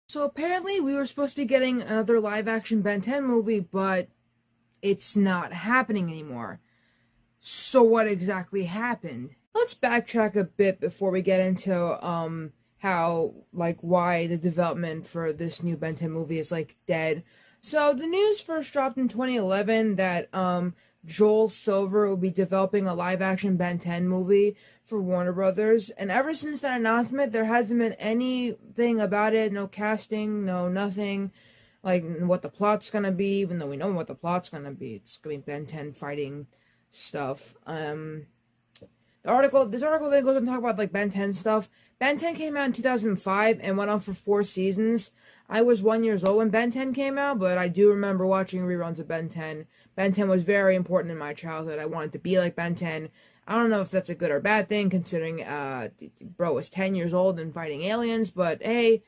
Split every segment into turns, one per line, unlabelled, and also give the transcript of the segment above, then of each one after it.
So apparently we were supposed to be getting another live action Ben 10 movie, but it's not happening anymore. So what exactly happened? Let's backtrack a bit before we get into why the development for this new Ben 10 movie is dead. So the news first dropped in 2011 that Joel Silver will be developing a live action Ben 10 movie for Warner Brothers, and ever since that announcement there hasn't been anything about it, no casting, no nothing, like what the plot's gonna be, even though we know what the plot's gonna be. It's gonna be Ben 10 fighting stuff. This article then goes on to talk about Ben 10 stuff. Ben 10 came out in 2005 and went on for 4 seasons. I was 1 year old when Ben 10 came out, but I do remember watching reruns of Ben 10. Ben 10 was very important in my childhood. I wanted to be like Ben 10. I don't know if that's a good or bad thing, considering bro was 10 years old and fighting aliens, but hey,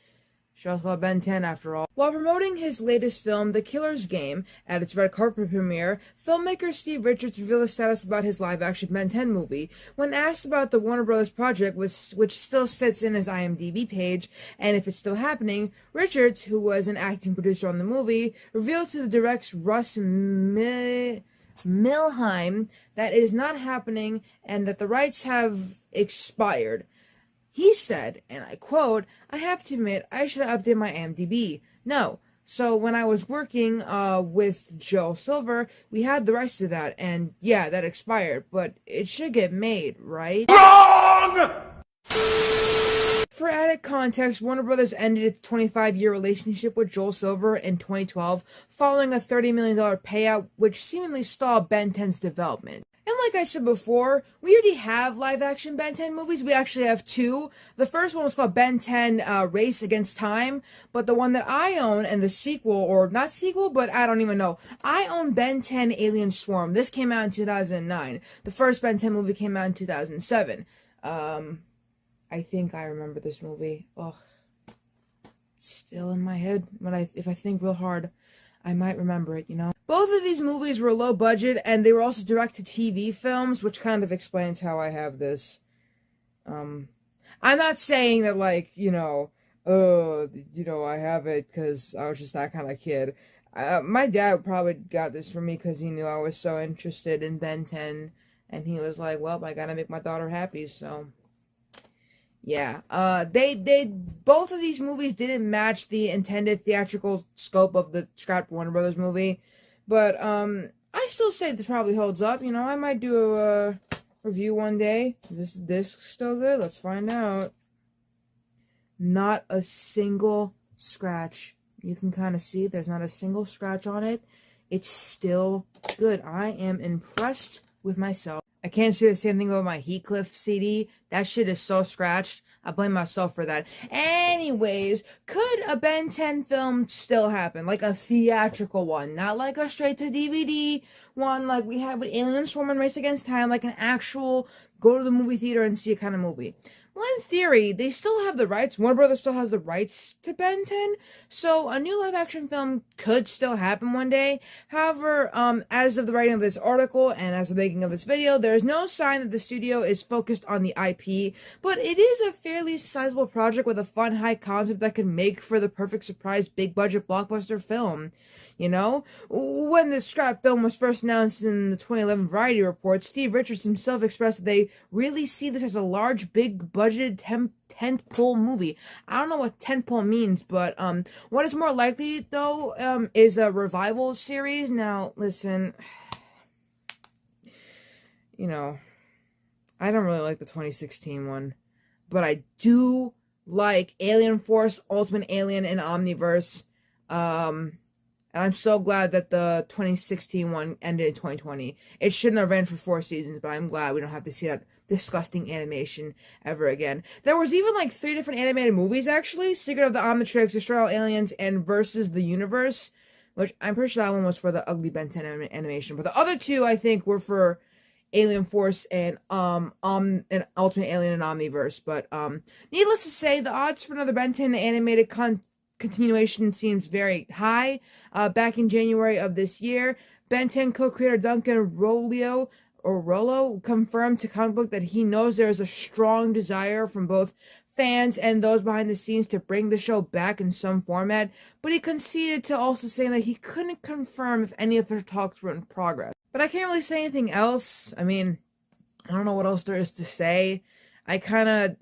shout out Ben 10 after all. While promoting his latest film, The Killer's Game, at its red carpet premiere, filmmaker Steve Richards revealed a status about his live-action Ben 10 movie. When asked about the Warner Bros. Project, which still sits in his IMDb page, and if it's still happening, Richards, who was an acting producer on the movie, revealed to the director's Russ Milheim that it is not happening and that the rights have expired. He said, and I quote, "I have to admit, I should have updated my IMDb. No. So when I was working with Joel Silver, we had the rights to that, and yeah, that expired, but it should get made, right?"
Wrong!
For added context, Warner Brothers ended its 25-year relationship with Joel Silver in 2012, following a $30 million payout, which seemingly stalled Ben 10's development. And like I said before, we already have live-action Ben 10 movies. We actually have two. The first one was called Ben 10 Race Against Time, but the one that I own and the sequel, or not sequel, but I don't even know. I own Ben 10 Alien Swarm. This came out in 2009. The first Ben 10 movie came out in 2007. I think I remember this movie. Ugh. It's still in my head. If I think real hard, I might remember it, you know? Both of these movies were low budget, and they were also direct-to-TV films, which kind of explains how I have this. I'm not saying that, I have it because I was just that kind of kid. My dad probably got this for me because he knew I was so interested in Ben 10, and he was like, well, I gotta make my daughter happy, so... Yeah, both of these movies didn't match the intended theatrical scope of the scrapped Warner Brothers movie, but, I still say this probably holds up, you know, I might do a review one day. Is this disc still good? Let's find out. Not a single scratch. You can kind of see there's not a single scratch on it. It's still good. I am impressed with myself. I can't say the same thing about my Heathcliff CD. That shit is so scratched. I blame myself for that. Anyways, could a Ben 10 film still happen? Like a theatrical one. Not like a straight-to-DVD one like we have with Alien Swarm and Race Against Time. Like an actual go to the movie theater and see a kind of movie. Well, in theory, they still have the rights. Warner Brothers still has the rights to Ben 10, so a new live-action film could still happen one day. However, as of the writing of this article and as of the making of this video, there is no sign that the studio is focused on the IP, but it is a fairly sizable project with a fun, high concept that could make for the perfect surprise, big-budget blockbuster film. You know, when the scrap film was first announced in the 2011 Variety Report, Steve Richards himself expressed that they really see this as a large, big-budgeted tentpole movie. I don't know what tentpole means, but what is more likely though is a revival series. Now, listen, you know, I don't really like the 2016 one, but I do like Alien Force, Ultimate Alien, and Omniverse. And I'm so glad that the 2016 one ended in 2020. It shouldn't have ran for 4 seasons, but I'm glad we don't have to see that disgusting animation ever again. There was even 3 different animated movies, actually. Secret of the Omnitrix, Destroy All Aliens, and Versus the Universe, which I'm pretty sure that one was for the Ugly Ben 10 animation. But the other two, I think, were for Alien Force and Ultimate Alien and Omniverse. But needless to say, the odds for another Ben 10 animated continuation seems very high. Back in January of this year, Ben 10 co-creator Duncan Rollo confirmed to Comic Book that he knows there is a strong desire from both fans and those behind the scenes to bring the show back in some format, but he conceded to also saying that he couldn't confirm if any of their talks were in progress. But I can't really say anything else. I mean, I don't know what else there is to say. I kind of,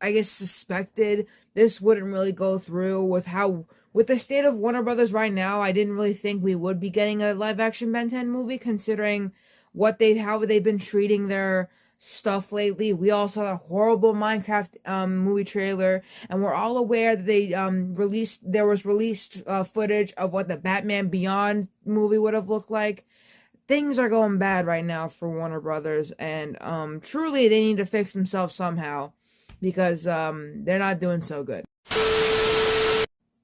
I guess, suspected this wouldn't really go through with the state of Warner Brothers right now. I didn't really think we would be getting a live action Ben 10 movie, considering how they've been treating their stuff lately. We all saw that horrible Minecraft movie trailer, and we're all aware that they released footage of what the Batman Beyond movie would have looked like. Things are going bad right now for Warner Brothers, and truly they need to fix themselves somehow, because they're not doing so good.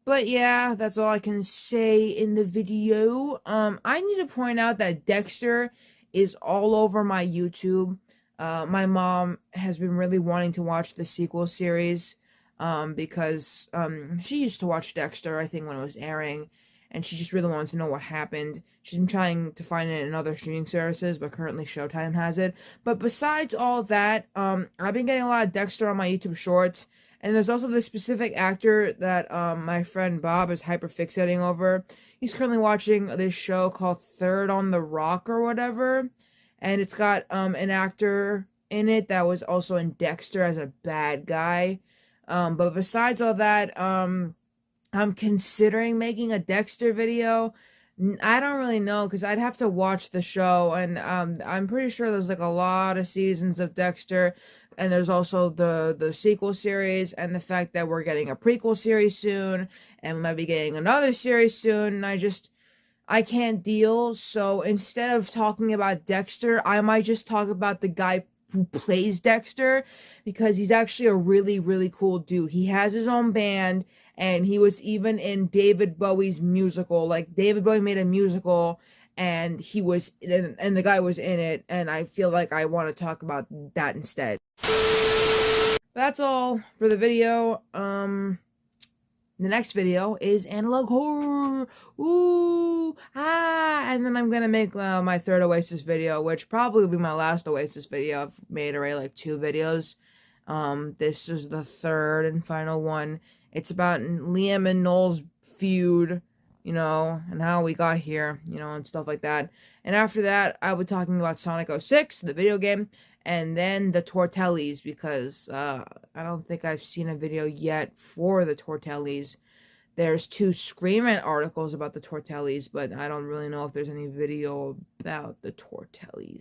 But yeah, that's all I can say in the video. I need to point out that Dexter is all over my YouTube. My mom has been really wanting to watch the sequel series, because she used to watch Dexter, I think, when it was airing, and she just really wanted to know what happened. She's been trying to find it in other streaming services, but currently Showtime has it. But besides all that, I've been getting a lot of Dexter on my YouTube Shorts, and there's also this specific actor that my friend Bob is hyperfixating over. He's currently watching this show called Third on the Rock or whatever, and it's got an actor in it that was also in Dexter as a bad guy. But besides all that, I'm considering making a Dexter video. I don't really know, because I'd have to watch the show, and I'm pretty sure there's like a lot of seasons of Dexter, and there's also the sequel series, and the fact that we're getting a prequel series soon, and we might be getting another series soon, and I can't deal. So instead of talking about Dexter, I might just talk about the guy who plays Dexter, because he's actually a really, really cool dude. He has his own band, and he was even in David Bowie's musical. Like, David Bowie made a musical, and the guy was in it, and I feel like I want to talk about that instead. That's all for the video. The next video is analog horror. Ooh, and then I'm gonna make my third Oasis video, which probably will be my last Oasis video. I've made already like 2 videos. This is the third and final one. It's about Liam and Noel's feud, and how we got here, and stuff like that. And after that, I'll be talking about Sonic 06, the video game, and then the Tortellis, because I don't think I've seen a video yet for the Tortellis. There's 2 Scream Rant articles about the Tortellis, but I don't really know if there's any video about the Tortellis.